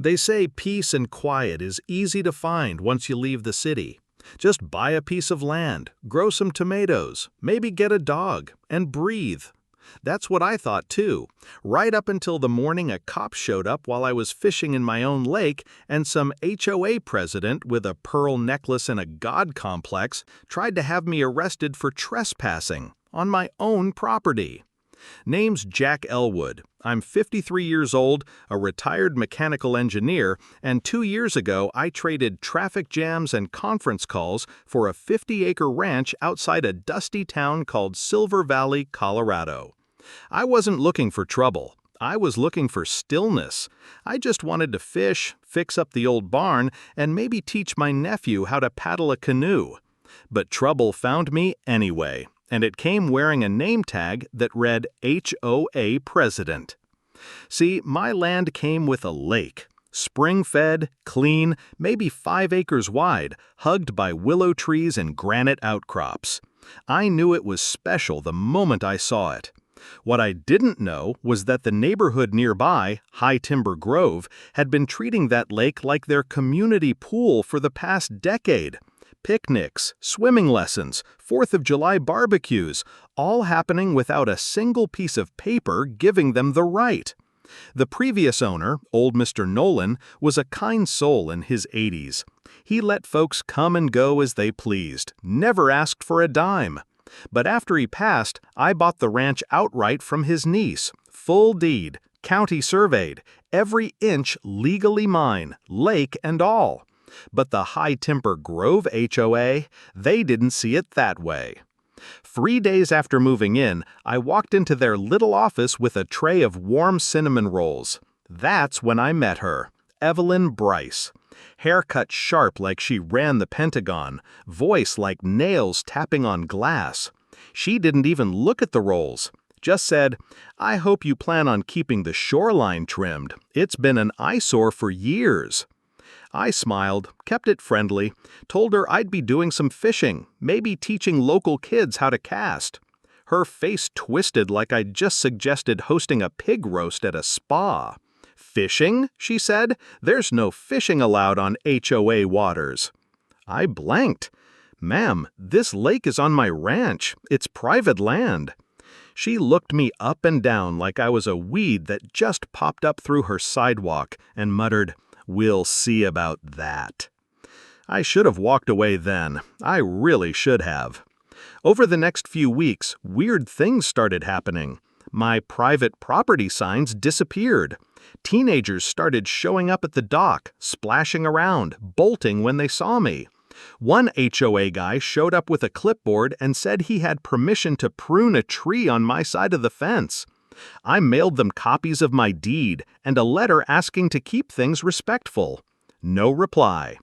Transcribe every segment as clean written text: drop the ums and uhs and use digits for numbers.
They say peace and quiet is easy to find once you leave the city. Just buy a piece of land, grow some tomatoes, maybe get a dog, and breathe. That's what I thought too, right up until the morning a cop showed up while I was fishing in my own lake and some HOA president with a pearl necklace and a god complex tried to have me arrested for trespassing on my own property. Name's Jack Elwood. I'm 53 years old, a retired mechanical engineer, and 2 years ago I traded traffic jams and conference calls for a 50-acre ranch outside a dusty town called Silver Valley, Colorado. I wasn't looking for trouble. I was looking for stillness. I just wanted to fish, fix up the old barn, and maybe teach my nephew how to paddle a canoe. But trouble found me anyway, and it came wearing a name tag that read HOA President. See, my land came with a lake. Spring-fed, clean, maybe 5 acres wide, hugged by willow trees and granite outcrops. I knew it was special the moment I saw it. What I didn't know was that the neighborhood nearby, High Timber Grove, had been treating that lake like their community pool for the past decade. Picnics, swimming lessons, 4th of July barbecues, all happening without a single piece of paper giving them the right. The previous owner, old Mr. Nolan, was a kind soul in his 80s. He let folks come and go as they pleased, never asked for a dime. But after he passed, I bought the ranch outright from his niece, full deed, county surveyed, every inch legally mine, lake and all. But the High Timber Grove HOA, they didn't see it that way. 3 days after moving in, I walked into their little office with a tray of warm cinnamon rolls. That's when I met her, Evelyn Bryce. Hair cut sharp like she ran the Pentagon, voice like nails tapping on glass. She didn't even look at the rolls, just said, "I hope you plan on keeping the shoreline trimmed. It's been an eyesore for years." I smiled, kept it friendly, told her I'd be doing some fishing, maybe teaching local kids how to cast. Her face twisted like I'd just suggested hosting a pig roast at a spa. "Fishing?" she said. "There's no fishing allowed on HOA waters." I blanked. "Ma'am, this lake is on my ranch. It's private land." She looked me up and down like I was a weed that just popped up through her sidewalk and muttered, "We'll see about that." I should have walked away then. I really should have. Over the next few weeks, weird things started happening. My private property signs disappeared. Teenagers started showing up at the dock, splashing around, bolting when they saw me. One HOA guy showed up with a clipboard and said he had permission to prune a tree on my side of the fence. I mailed them copies of my deed and a letter asking to keep things respectful. No reply.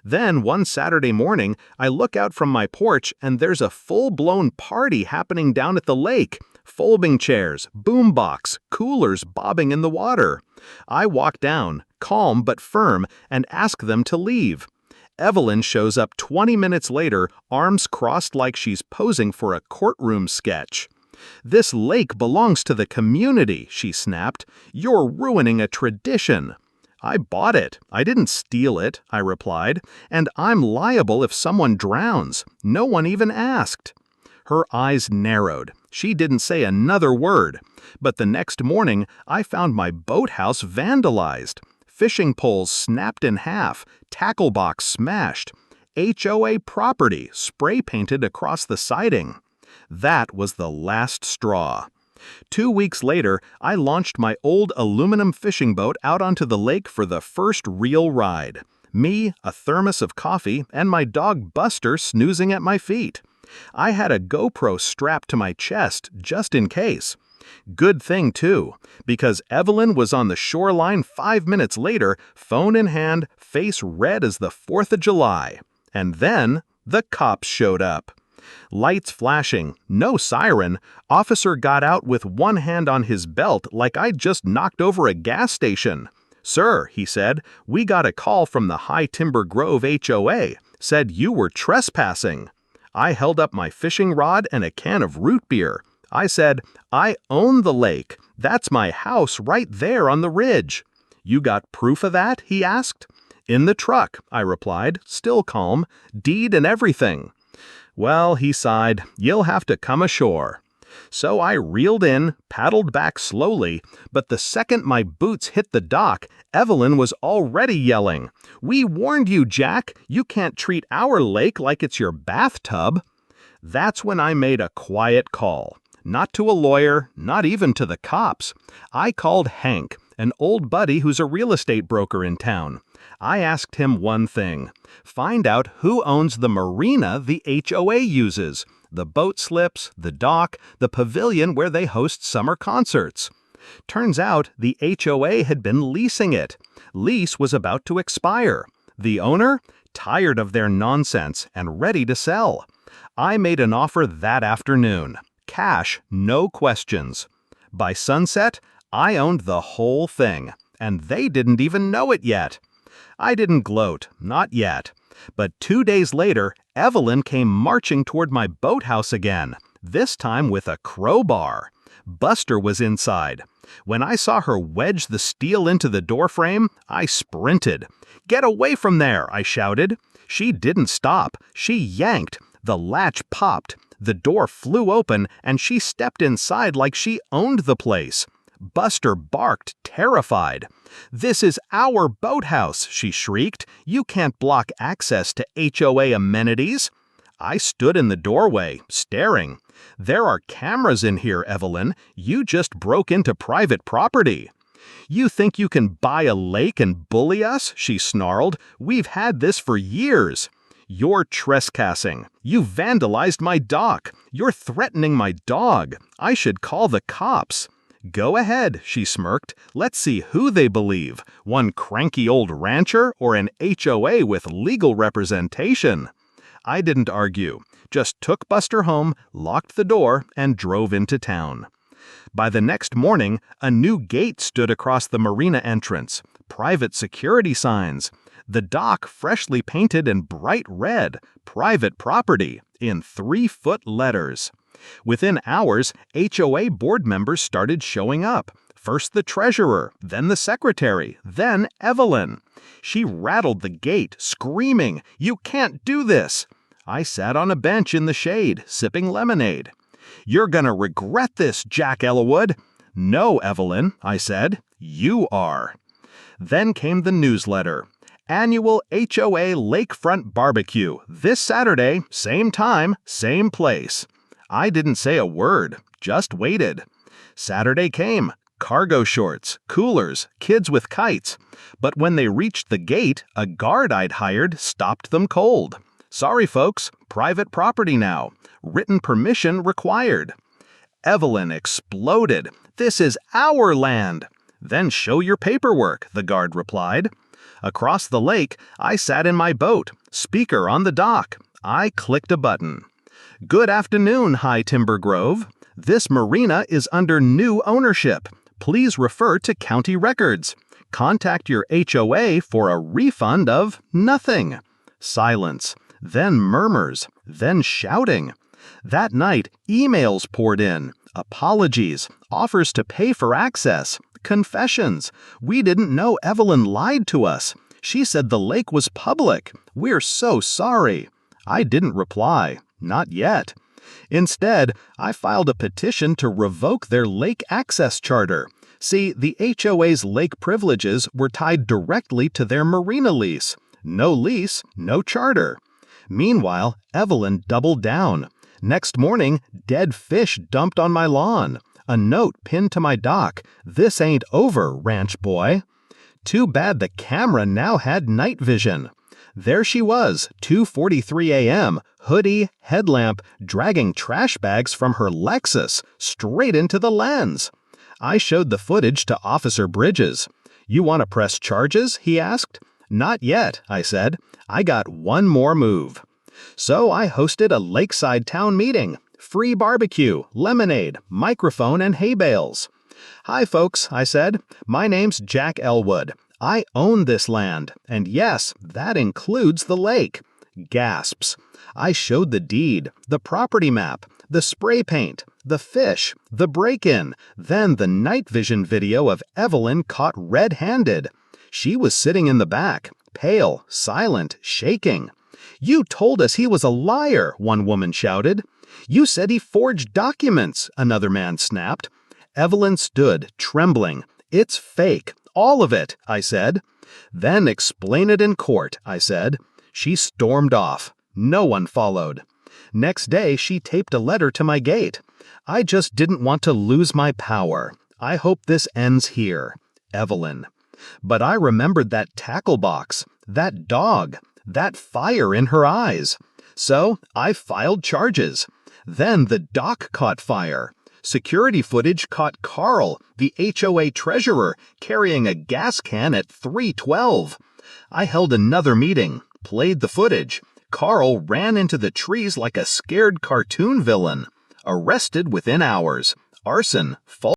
Then one Saturday morning, I look out from my porch and there's a full-blown party happening down at the lake. Folding chairs, boombox, coolers bobbing in the water. I walk down, calm but firm, and ask them to leave. Evelyn shows up 20 minutes later, arms crossed like she's posing for a courtroom sketch. "This lake belongs to the community," she snapped. "You're ruining a tradition." "I bought it. I didn't steal it," I replied. "And I'm liable if someone drowns. No one even asked." Her eyes narrowed. She didn't say another word. But the next morning, I found my boathouse vandalized. Fishing poles snapped in half, tackle box smashed. HOA property spray painted across the siding. That was the last straw. 2 weeks later, I launched my old aluminum fishing boat out onto the lake for the first real ride. Me, a thermos of coffee, and my dog Buster snoozing at my feet. I had a GoPro strapped to my chest just in case. Good thing, too, because Evelyn was on the shoreline 5 minutes later, phone in hand, face red as the 4th of July. And then the cops showed up. Lights flashing, no siren, officer got out with one hand on his belt like I'd just knocked over a gas station. "Sir," he said, "we got a call from the High Timber Grove HOA. Said you were trespassing." I held up my fishing rod and a can of root beer. I said, "I own the lake. That's my house right there on the ridge." "You got proof of that?" he asked. "In the truck," I replied, still calm, "deed and everything." "Well," he sighed, "you'll have to come ashore." So I reeled in, paddled back slowly, but the second my boots hit the dock, Evelyn was already yelling, "We warned you, Jack! You can't treat our lake like it's your bathtub!" That's when I made a quiet call. Not to a lawyer, not even to the cops. I called Hank, an old buddy who's a real estate broker in town. I asked him one thing: find out who owns the marina the HOA uses, the boat slips, the dock, the pavilion where they host summer concerts. Turns out the HOA had been leasing it. Lease was about to expire. The owner? Tired of their nonsense and ready to sell. I made an offer that afternoon. Cash, no questions. By sunset, I owned the whole thing, and they didn't even know it yet. I didn't gloat, not yet. But 2 days later, Evelyn came marching toward my boathouse again, this time with a crowbar. Buster was inside. When I saw her wedge the steel into the doorframe, I sprinted. "Get away from there!" I shouted. She didn't stop. She yanked. The latch popped. The door flew open, and she stepped inside like she owned the place. Buster barked, terrified. "This is our boathouse," she shrieked. "You can't block access to HOA amenities." I stood in the doorway, staring. "There are cameras in here, Evelyn. You just broke into private property." "You think you can buy a lake and bully us?" she snarled. "We've had this for years." "You're trespassing. You vandalized my dock. You're threatening my dog. I should call the cops." "Go ahead," she smirked. "Let's see who they believe, one cranky old rancher or an HOA with legal representation." I didn't argue, just took Buster home, locked the door, and drove into town. By the next morning, a new gate stood across the marina entrance, private security signs, the dock freshly painted in bright red, "Private Property," in 3-foot letters. Within hours, HOA board members started showing up. First the treasurer, then the secretary, then Evelyn. She rattled the gate, screaming, "You can't do this!" I sat on a bench in the shade, sipping lemonade. "You're gonna regret this, Jack Elwood." "No, Evelyn," I said. "You are." Then came the newsletter. "Annual HOA Lakefront Barbecue, this Saturday, same time, same place." I didn't say a word, just waited. Saturday came. Cargo shorts, coolers, kids with kites. But when they reached the gate, a guard I'd hired stopped them cold. "Sorry, folks, private property now. Written permission required." Evelyn exploded. "This is our land." "Then show your paperwork," the guard replied. Across the lake, I sat in my boat, speaker on the dock. I clicked a button. "Good afternoon, High Timber Grove. This marina is under new ownership. Please refer to county records. Contact your HOA for a refund of nothing." Silence, then murmurs, then shouting. That night, emails poured in. Apologies, offers to pay for access, confessions. "We didn't know Evelyn lied to us. She said the lake was public. We're so sorry." I didn't reply. Not yet. Instead, I filed a petition to revoke their lake access charter. See, the HOA's lake privileges were tied directly to their marina lease. No lease, no charter. Meanwhile, Evelyn doubled down. Next morning, dead fish dumped on my lawn. A note pinned to my dock. "This ain't over, ranch boy." Too bad the camera now had night vision. There she was, 2:43 a.m., hoodie, headlamp, dragging trash bags from her Lexus, straight into the lens. I showed the footage to Officer Bridges. "You want to press charges?" he asked. "Not yet," I said. "I got one more move." So I hosted a lakeside town meeting. Free barbecue, lemonade, microphone, and hay bales. "Hi, folks," I said. "My name's Jack Elwood. I own this land, and yes, that includes the lake." Gasps. I showed the deed, the property map, the spray paint, the fish, the break-in, then the night vision video of Evelyn caught red-handed. She was sitting in the back, pale, silent, shaking. "You told us he was a liar," one woman shouted. "You said he forged documents," another man snapped. Evelyn stood, trembling. "It's fake, all of it," I said. "Then explain it in court," I said. She stormed off. No one followed. Next day, she taped a letter to my gate. "I just didn't want to lose my power. I hope this ends here. Evelyn." But I remembered that tackle box, that dog, that fire in her eyes. So I filed charges. Then the dock caught fire. Security footage caught Carl, the HOA treasurer, carrying a gas can at 3:12. I held another meeting, played the footage. Carl ran into the trees like a scared cartoon villain. Arrested within hours. Arson, false